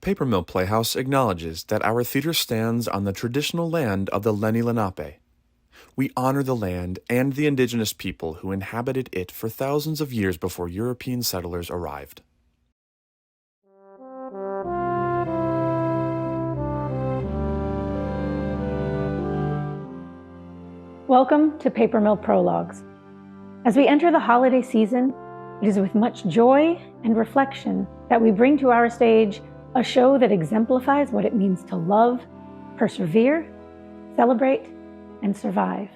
Paper Mill Playhouse acknowledges that our theater stands on the traditional land of the Lenni Lenape. We honor the land and the indigenous people who inhabited it for thousands of years before European settlers arrived. Welcome to Paper Mill Prologues. As we enter the holiday season, it is with much joy and reflection that we bring to our stage a show that exemplifies what it means to love, persevere, celebrate, and survive.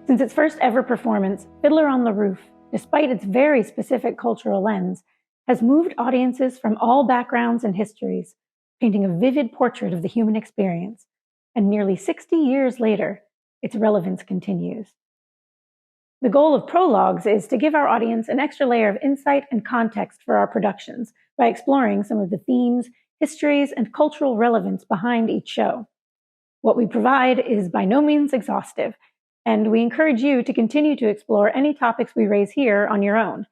Since its first ever performance, Fiddler on the Roof, despite its very specific cultural lens, has moved audiences from all backgrounds and histories, painting a vivid portrait of the human experience. And nearly 60 years later, its relevance continues. The goal of Prologues is to give our audience an extra layer of insight and context for our productions by exploring some of the themes, histories, and cultural relevance behind each show. What we provide is by no means exhaustive, and we encourage you to continue to explore any topics we raise here on your own.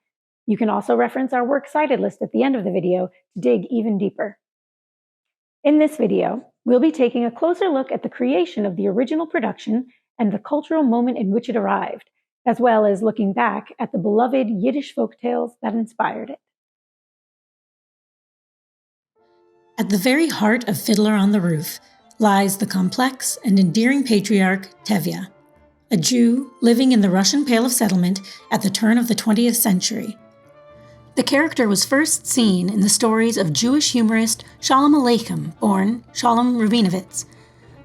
You can also reference our works cited list at the end of the video to dig even deeper. In this video, we'll be taking a closer look at the creation of the original production and the cultural moment in which it arrived, as well as looking back at the beloved Yiddish folktales that inspired it. At the very heart of Fiddler on the Roof lies the complex and endearing patriarch Tevye, a Jew living in the Russian Pale of Settlement at the turn of the 20th century. The character was first seen in the stories of Jewish humorist Shalom Aleichem, born Shalom Rabinovitz.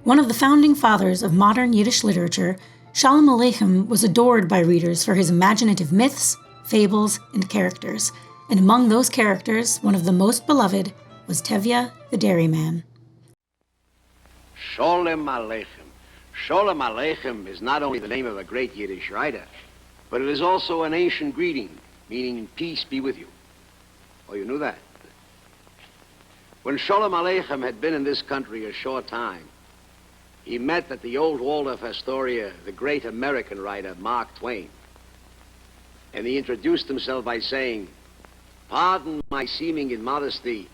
One of the founding fathers of modern Yiddish literature, Shalom Aleichem was adored by readers for his imaginative myths, fables, and characters, and among those characters, one of the most beloved was Tevye the dairyman. Sholem Aleichem. Sholem Aleichem is not only the name of a great Yiddish writer, but it is also an ancient greeting, meaning peace be with you. Oh, you knew that? When Sholem Aleichem had been in this country a short time, he met at the old Waldorf Astoria the great American writer Mark Twain. And he introduced himself by saying, "Pardon my seeming immodesty,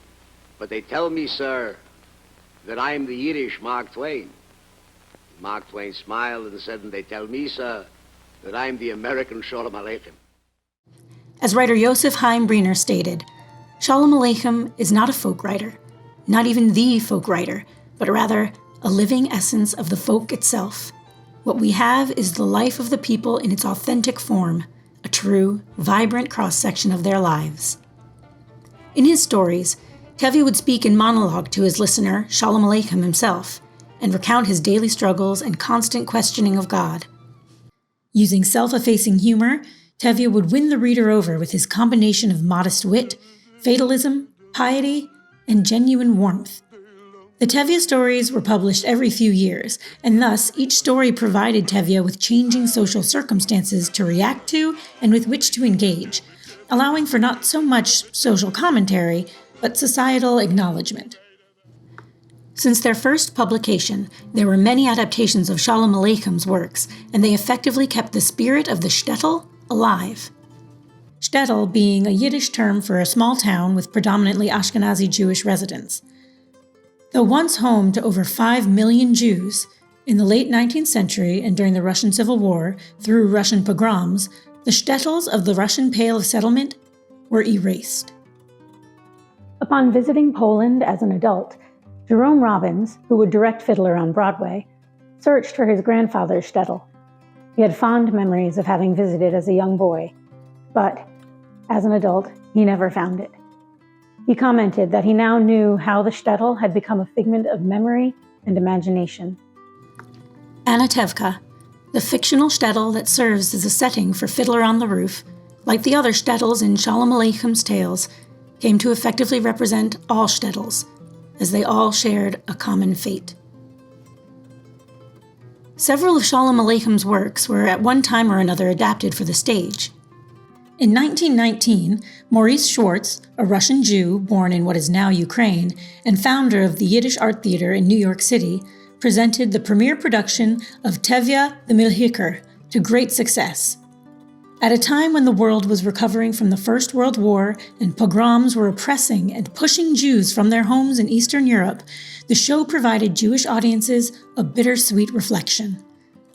but they tell me, sir, that I am the Yiddish Mark Twain." Mark Twain smiled and said, "And they tell me, sir, that I am the American Sholem Aleichem." As writer Yosef Chaim Briner stated, Shalom Aleichem is not a folk writer, not even the folk writer, but rather a living essence of the folk itself. What we have is the life of the people in its authentic form, a true, vibrant cross-section of their lives. In his stories, Tevye would speak in monologue to his listener, Shalom Aleichem himself, and recount his daily struggles and constant questioning of God. Using self-effacing humor, Tevye would win the reader over with his combination of modest wit, fatalism, piety, and genuine warmth. The Tevye stories were published every few years, and thus each story provided Tevye with changing social circumstances to react to and with which to engage, allowing for not so much social commentary, but societal acknowledgement. Since their first publication, there were many adaptations of Shalom Aleichem's works, and they effectively kept the spirit of the shtetl alive. Shtetl being a Yiddish term for a small town with predominantly Ashkenazi Jewish residents. Though once home to over 5 million Jews, in the late 19th century and during the Russian Civil War, through Russian pogroms, the shtetls of the Russian Pale of Settlement were erased. Upon visiting Poland as an adult, Jerome Robbins, who would direct Fiddler on Broadway, searched for his grandfather's shtetl. He had fond memories of having visited as a young boy, but as an adult, he never found it. He commented that he now knew how the shtetl had become a figment of memory and imagination. Anatevka, the fictional shtetl that serves as a setting for Fiddler on the Roof, like the other shtetls in Shalom Aleicham's tales, came to effectively represent all shtetls, as they all shared a common fate. Several of Shalom Aleicham's works were at one time or another adapted for the stage. In 1919, Maurice Schwartz, a Russian Jew born in what is now Ukraine and founder of the Yiddish Art Theater in New York City, presented the premiere production of Tevye the Milhiker to great success. At a time when the world was recovering from the First World War and pogroms were oppressing and pushing Jews from their homes in Eastern Europe, the show provided Jewish audiences a bittersweet reflection.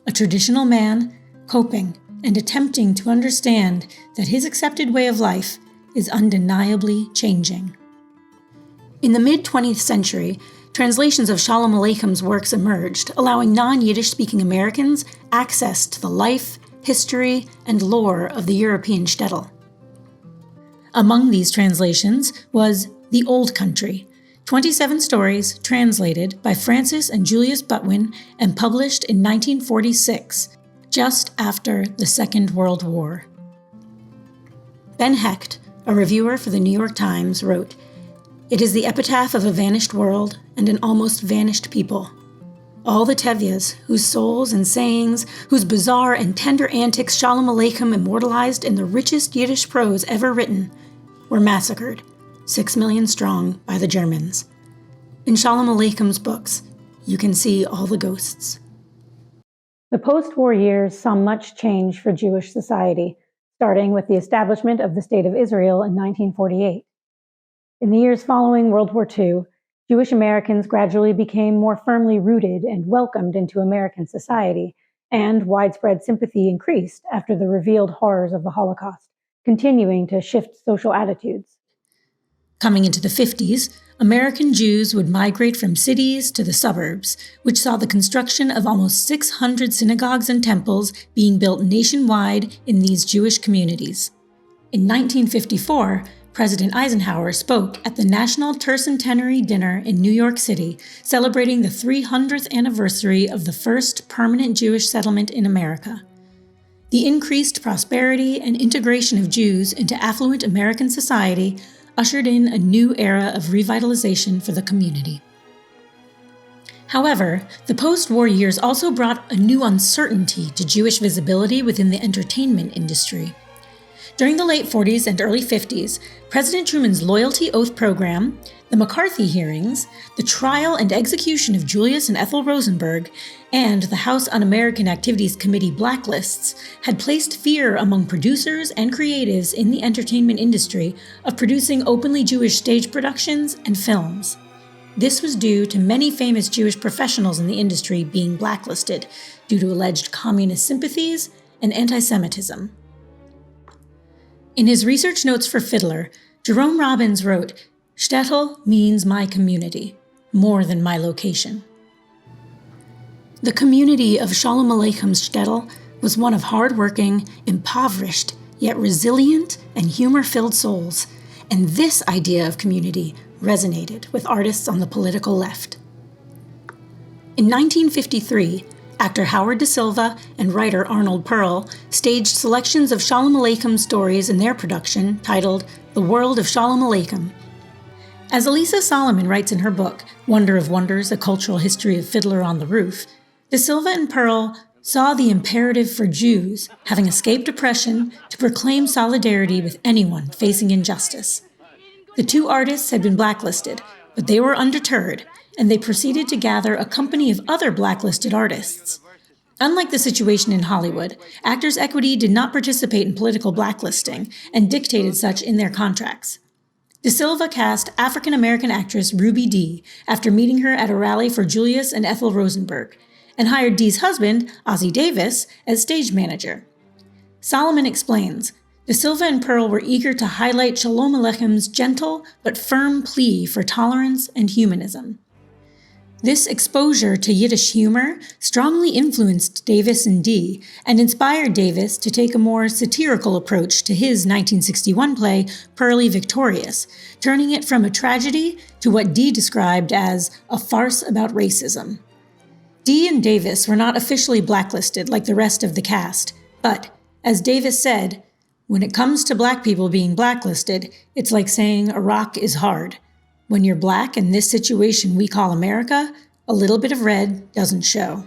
A traditional man coping and attempting to understand that his accepted way of life is undeniably changing. In the mid-20th century, translations of Shalom Aleichem's works emerged, allowing non-Yiddish speaking Americans access to the life, history, and lore of the European shtetl. Among these translations was The Old Country, 27 stories translated by Francis and Julius Butwin and published in 1946, just after the Second World War. Ben Hecht, a reviewer for the New York Times, wrote, "It is the epitaph of a vanished world and an almost vanished people. All the Tevyes, whose souls and sayings, whose bizarre and tender antics Shalom Aleichem immortalized in the richest Yiddish prose ever written, were massacred, 6 million strong, by the Germans. In Shalom Aleichem's books, you can see all the ghosts." The post-war years saw much change for Jewish society, starting with the establishment of the State of Israel in 1948. In the years following World War II, Jewish Americans gradually became more firmly rooted and welcomed into American society, and widespread sympathy increased after the revealed horrors of the Holocaust, continuing to shift social attitudes. Coming into the 50s, American Jews would migrate from cities to the suburbs, which saw the construction of almost 600 synagogues and temples being built nationwide in these Jewish communities. In 1954, President Eisenhower spoke at the National Tercentenary Dinner in New York City, celebrating the 300th anniversary of the first permanent Jewish settlement in America. The increased prosperity and integration of Jews into affluent American society ushered in a new era of revitalization for the community. However, the post-war years also brought a new uncertainty to Jewish visibility within the entertainment industry. During the late 40s and early 50s, President Truman's Loyalty Oath Program, the McCarthy hearings, the trial and execution of Julius and Ethel Rosenberg, and the House Un-American Activities Committee blacklists had placed fear among producers and creatives in the entertainment industry of producing openly Jewish stage productions and films. This was due to many famous Jewish professionals in the industry being blacklisted due to alleged communist sympathies and anti-Semitism. In his research notes for Fiddler, Jerome Robbins wrote, "Shtetl means my community, more than my location." The community of Shalom Aleichem's shtetl was one of hard-working, impoverished, yet resilient and humor-filled souls, and this idea of community resonated with artists on the political left. In 1953, actor Howard Da Silva and writer Arnold Pearl staged selections of Shalom Aleichem stories in their production titled The World of Shalom Aleichem. As Elisa Solomon writes in her book, Wonder of Wonders, A Cultural History of Fiddler on the Roof, Da Silva and Pearl saw the imperative for Jews, having escaped oppression, to proclaim solidarity with anyone facing injustice. The two artists had been blacklisted, but they were undeterred, and they proceeded to gather a company of other blacklisted artists. Unlike the situation in Hollywood, Actors' Equity did not participate in political blacklisting and dictated such in their contracts. Da Silva cast African-American actress Ruby Dee after meeting her at a rally for Julius and Ethel Rosenberg, and hired Dee's husband, Ossie Davis, as stage manager. Solomon explains, Da Silva and Pearl were eager to highlight Shalom Aleicham's gentle but firm plea for tolerance and humanism. This exposure to Yiddish humor strongly influenced Davis and Dee and inspired Davis to take a more satirical approach to his 1961 play, Pearly Victorious, turning it from a tragedy to what Dee described as a farce about racism. Dee and Davis were not officially blacklisted like the rest of the cast, but, as Davis said, "When it comes to black people being blacklisted, it's like saying a rock is hard. When you're black in this situation we call America, a little bit of red doesn't show."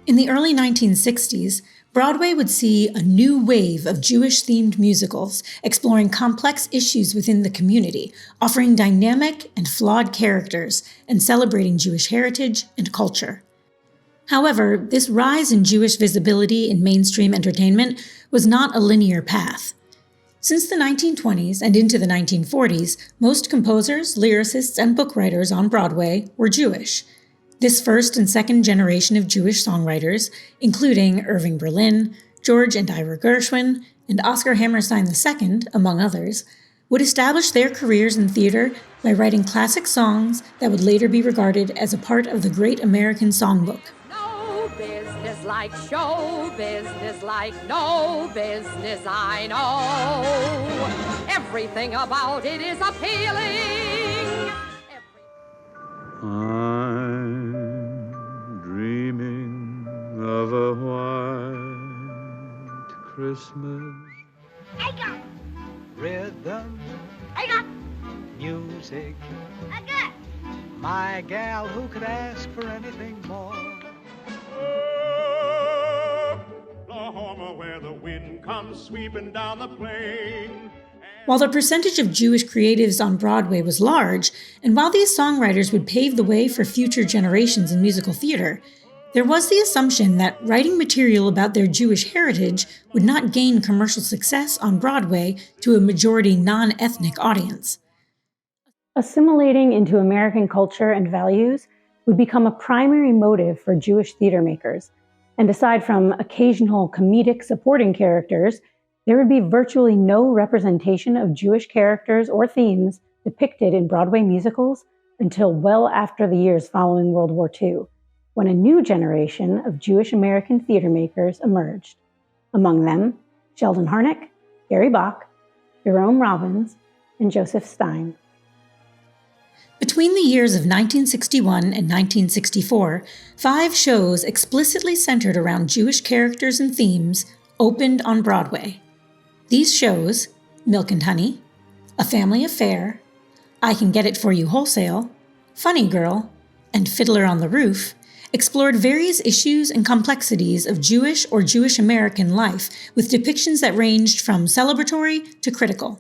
In the early 1960s, Broadway would see a new wave of Jewish-themed musicals exploring complex issues within the community, offering dynamic and flawed characters, and celebrating Jewish heritage and culture. However, this rise in Jewish visibility in mainstream entertainment was not a linear path. Since the 1920s and into the 1940s, most composers, lyricists, and book writers on Broadway were Jewish. This first and second generation of Jewish songwriters, including Irving Berlin, George and Ira Gershwin, and Oscar Hammerstein II, among others, would establish their careers in theater by writing classic songs that would later be regarded as a part of the Great American Songbook. No business like show business, like no business I know. Everything about it is appealing. I'm dreaming of a white Christmas. I got Rhythm, I got music, I got my gal, who could ask for anything more? Oklahoma, where the wind comes sweeping down the plain. While the percentage of Jewish creatives on Broadway was large, and while these songwriters would pave the way for future generations in musical theater, there was the assumption that writing material about their Jewish heritage would not gain commercial success on Broadway to a majority non-ethnic audience. Assimilating into American culture and values would become a primary motive for Jewish theater makers, and aside from occasional comedic supporting characters, there would be virtually no representation of Jewish characters or themes depicted in Broadway musicals until well after the years following World War II, when a new generation of Jewish American theater makers emerged. Among them, Sheldon Harnick, Gary Bach, Jerome Robbins, and Joseph Stein. Between the years of 1961 and 1964, 5 shows explicitly centered around Jewish characters and themes opened on Broadway. These shows, Milk and Honey, A Family Affair, I Can Get It For You Wholesale, Funny Girl, and Fiddler on the Roof, explored various issues and complexities of Jewish or Jewish American life with depictions that ranged from celebratory to critical.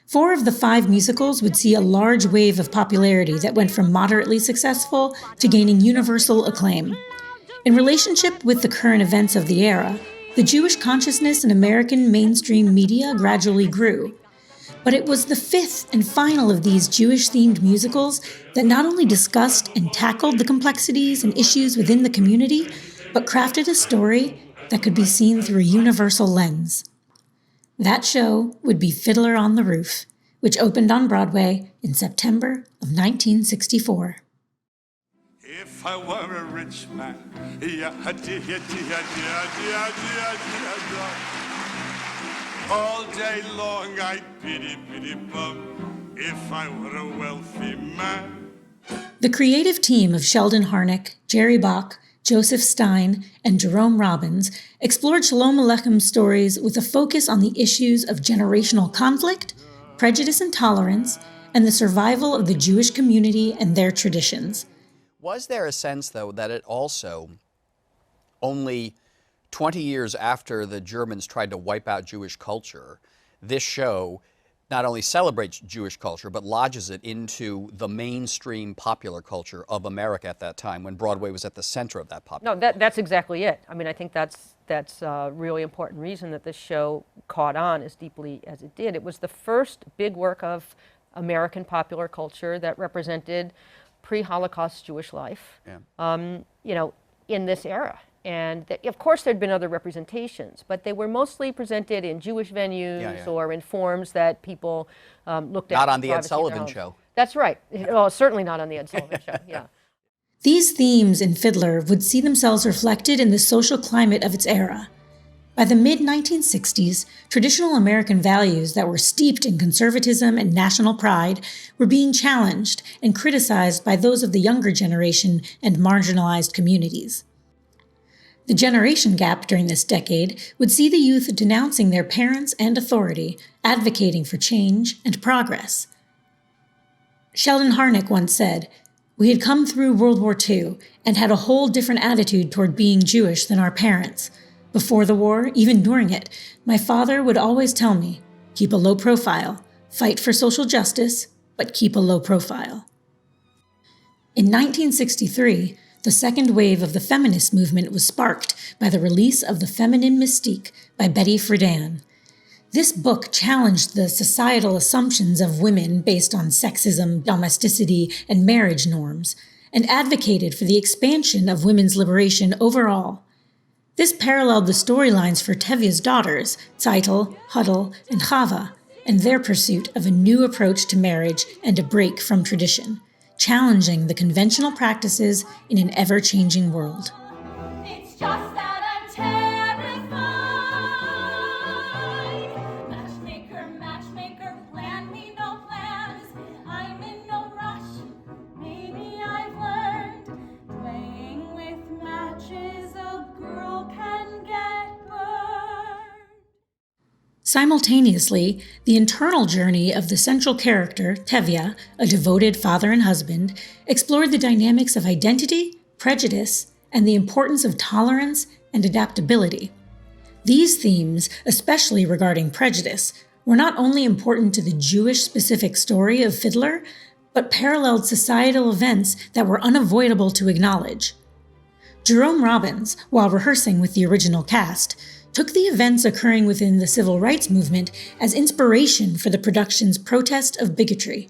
4 of the 5 musicals would see a large wave of popularity that went from moderately successful to gaining universal acclaim. In relationship with the current events of the era, the Jewish consciousness in American mainstream media gradually grew. But it was the 5th and final of these Jewish-themed musicals that not only discussed and tackled the complexities and issues within the community, but crafted a story that could be seen through a universal lens. That show would be Fiddler on the Roof, which opened on Broadway in September of 1964. If I were a rich man, all day long I'd pity, pity, bum, if I were a wealthy man. The creative team of Sheldon Harnick, Jerry Bach, Joseph Stein, and Jerome Robbins explored Shalom Aleichem's stories with a focus on the issues of generational conflict, prejudice and tolerance, and the survival of the Jewish community and their traditions. Was there a sense, though, that it also, only 20 years after the Germans tried to wipe out Jewish culture, this show not only celebrates Jewish culture, but lodges it into the mainstream popular culture of America at that time, when Broadway was at the center of that popular No, that's exactly it. I mean, I think that's a really important reason that this show caught on as deeply as it did. It was the first big work of American popular culture that represented pre-Holocaust Jewish life, in this era. And of course, there'd been other representations, but they were mostly presented in Jewish venues or in forms that people looked at. Not on the Ed Sullivan Show. That's right. Well, certainly not on the Ed Sullivan Show, yeah. These themes in Fiddler would see themselves reflected in the social climate of its era. By the mid-1960s, traditional American values that were steeped in conservatism and national pride were being challenged and criticized by those of the younger generation and marginalized communities. The generation gap during this decade would see the youth denouncing their parents and authority, advocating for change and progress. Sheldon Harnick once said, "We had come through World War II and had a whole different attitude toward being Jewish than our parents. Before the war, even during it, my father would always tell me, keep a low profile, fight for social justice, but keep a low profile." In 1963, The second wave of the feminist movement was sparked by the release of The Feminine Mystique by Betty Friedan. This book challenged the societal assumptions of women based on sexism, domesticity, and marriage norms, and advocated for the expansion of women's liberation overall. This paralleled the storylines for Tevye's daughters, Tzeitel, Huddle, and Chava, and their pursuit of a new approach to marriage and a break from tradition, challenging the conventional practices in an ever-changing world. It's just that I'm terrified. Matchmaker, matchmaker, plan me no plans. I'm in no rush. Maybe I've learned playing with matches a girl can get burned. Simultaneously, the internal journey of the central character, Tevye, a devoted father and husband, explored the dynamics of identity, prejudice, and the importance of tolerance and adaptability. These themes, especially regarding prejudice, were not only important to the Jewish-specific story of Fiddler, but paralleled societal events that were unavoidable to acknowledge. Jerome Robbins, while rehearsing with the original cast, took the events occurring within the civil rights movement as inspiration for the production's protest of bigotry.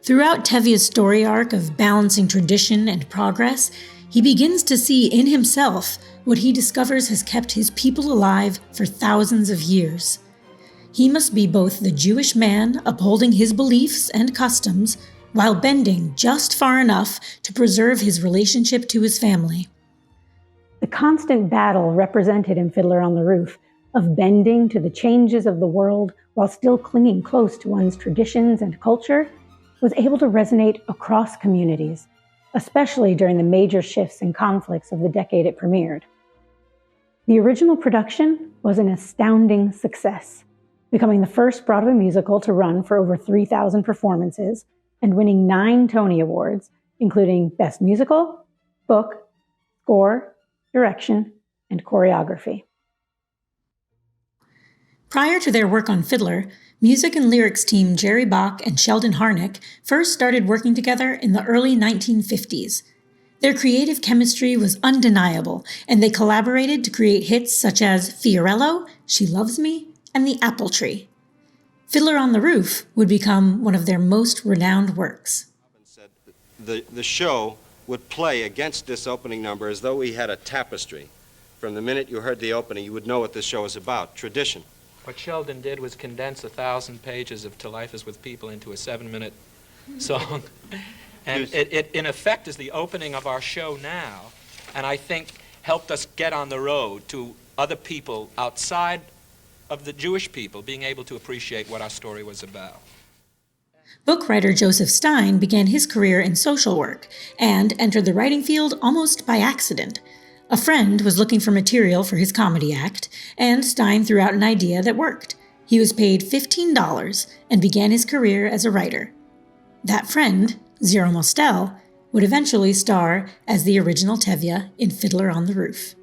Throughout Tevye's story arc of balancing tradition and progress, he begins to see in himself what he discovers has kept his people alive for thousands of years. He must be both the Jewish man upholding his beliefs and customs while bending just far enough to preserve his relationship to his family. The constant battle represented in Fiddler on the Roof of bending to the changes of the world while still clinging close to one's traditions and culture was able to resonate across communities, especially during the major shifts and conflicts of the decade it premiered. The original production was an astounding success, becoming the first Broadway musical to run for over 3,000 performances and winning 9 Tony Awards, including Best Musical, Book, Score, Direction, and Choreography. Prior to their work on Fiddler, music and lyrics team Jerry Bach and Sheldon Harnick first started working together in the early 1950s. Their creative chemistry was undeniable, and they collaborated to create hits such as Fiorello, She Loves Me, and The Apple Tree. Fiddler on the Roof would become one of their most renowned works. The show would play against this opening number as though we had a tapestry. From the minute you heard the opening, you would know what this show is about, tradition. What Sheldon did was condense 1,000 pages of To Life is with People into a 7-minute song. And it, in effect, is the opening of our show now, and I think helped us get on the road to other people outside of the Jewish people being able to appreciate what our story was about. Book writer Joseph Stein began his career in social work and entered the writing field almost by accident. A friend was looking for material for his comedy act, and Stein threw out an idea that worked. He was paid $15 and began his career as a writer. That friend, Zero Mostel, would eventually star as the original Tevye in Fiddler on the Roof.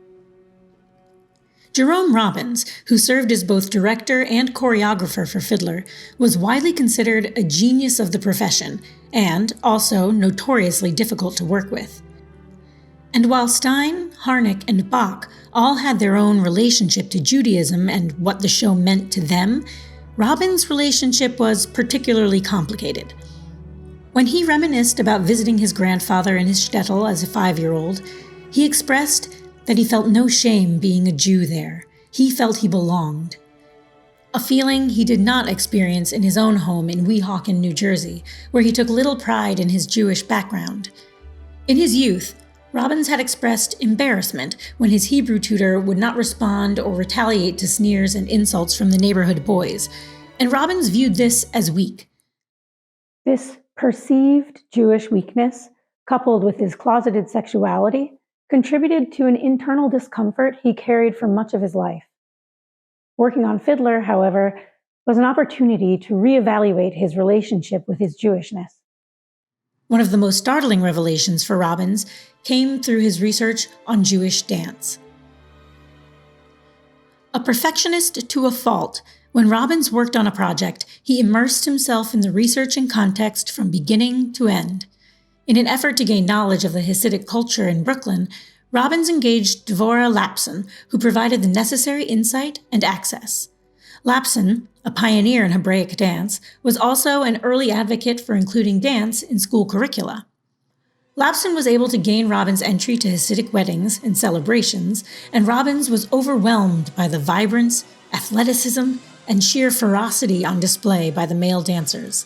Jerome Robbins, who served as both director and choreographer for Fiddler, was widely considered a genius of the profession and also notoriously difficult to work with. And while Stein, Harnick, and Bach all had their own relationship to Judaism and what the show meant to them, Robbins' relationship was particularly complicated. When he reminisced about visiting his grandfather in his shtetl as a 5-year-old, he expressed that he felt no shame being a Jew there. He felt he belonged. A feeling he did not experience in his own home in Weehawken, New Jersey, where he took little pride in his Jewish background. In his youth, Robbins had expressed embarrassment when his Hebrew tutor would not respond or retaliate to sneers and insults from the neighborhood boys, and Robbins viewed this as weak. This perceived Jewish weakness, coupled with his closeted sexuality, contributed to an internal discomfort he carried for much of his life. Working on Fiddler, however, was an opportunity to reevaluate his relationship with his Jewishness. One of the most startling revelations for Robbins came through his research on Jewish dance. A perfectionist to a fault, when Robbins worked on a project, he immersed himself in the research and context from beginning to end. In an effort to gain knowledge of the Hasidic culture in Brooklyn, Robbins engaged Dvorah Lapson, who provided the necessary insight and access. Lapson, a pioneer in Hebraic dance, was also an early advocate for including dance in school curricula. Lapson was able to gain Robbins' entry to Hasidic weddings and celebrations, and Robbins was overwhelmed by the vibrance, athleticism, and sheer ferocity on display by the male dancers.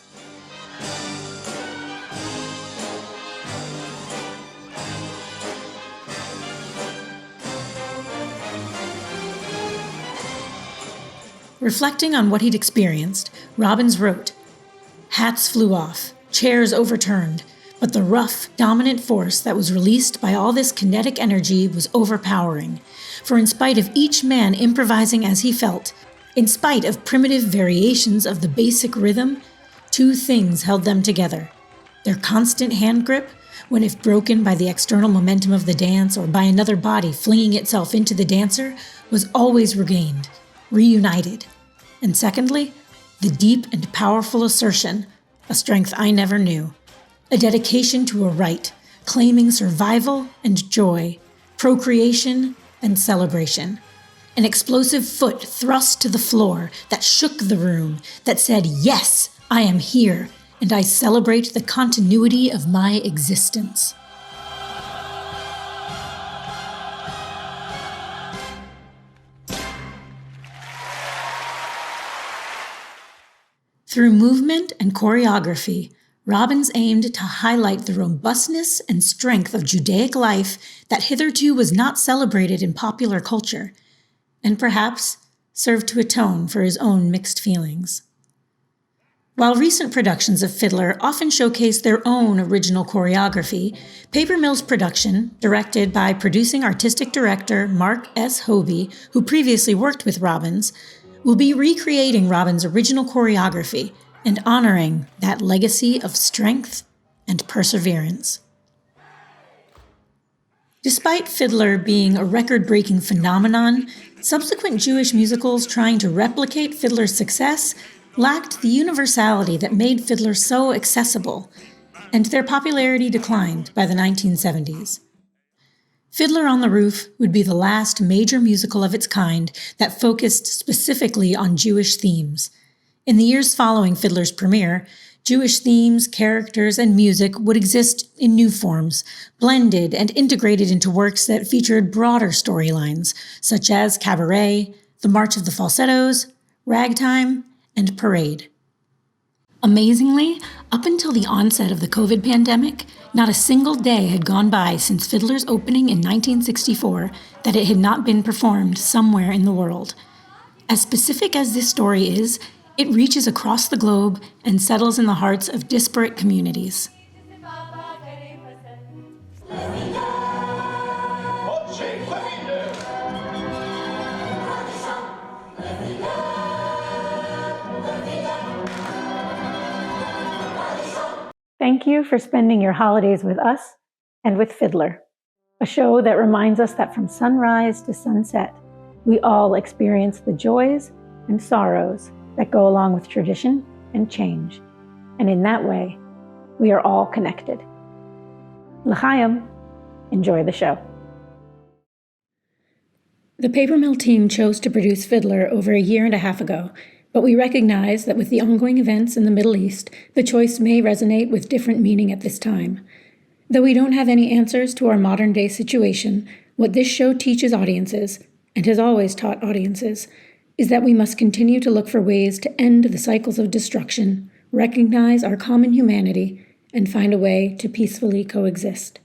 Reflecting on what he'd experienced, Robbins wrote, "Hats flew off, chairs overturned, but the rough, dominant force that was released by all this kinetic energy was overpowering. For in spite of each man improvising as he felt, in spite of primitive variations of the basic rhythm, two things held them together. Their constant hand grip, when if broken by the external momentum of the dance or by another body flinging itself into the dancer, was always regained, reunited. And secondly, the deep and powerful assertion, a strength I never knew, a dedication to a right, claiming survival and joy, procreation and celebration. An explosive foot thrust to the floor that shook the room, that said, 'Yes, I am here, and I celebrate the continuity of my existence.'" Through movement and choreography, Robbins aimed to highlight the robustness and strength of Judaic life that hitherto was not celebrated in popular culture, and perhaps served to atone for his own mixed feelings. While recent productions of Fiddler often showcase their own original choreography, Paper Mill's production, directed by producing artistic director Mark S. Hoebee, who previously worked with Robbins, will be recreating Robbins' original choreography and honoring that legacy of strength and perseverance. Despite Fiddler being a record-breaking phenomenon, subsequent Jewish musicals trying to replicate Fiddler's success lacked the universality that made Fiddler so accessible, and their popularity declined by the 1970s. Fiddler on the Roof would be the last major musical of its kind that focused specifically on Jewish themes. In the years following Fiddler's premiere, Jewish themes, characters, and music would exist in new forms, blended and integrated into works that featured broader storylines, such as Cabaret, The March of the Falsettos, Ragtime, and Parade. Amazingly, up until the onset of the COVID pandemic, not a single day had gone by since Fiddler's opening in 1964 that it had not been performed somewhere in the world. As specific as this story is, it reaches across the globe and settles in the hearts of disparate communities. Thank you for spending your holidays with us and with Fiddler, a show that reminds us that from sunrise to sunset, we all experience the joys and sorrows that go along with tradition and change. And in that way, we are all connected. L'chaim, enjoy the show. The Paper Mill team chose to produce Fiddler over a year and a half ago, but we recognize that with the ongoing events in the Middle East, the choice may resonate with different meaning at this time. Though we don't have any answers to our modern-day situation, what this show teaches audiences, and has always taught audiences, is that we must continue to look for ways to end the cycles of destruction, recognize our common humanity, and find a way to peacefully coexist.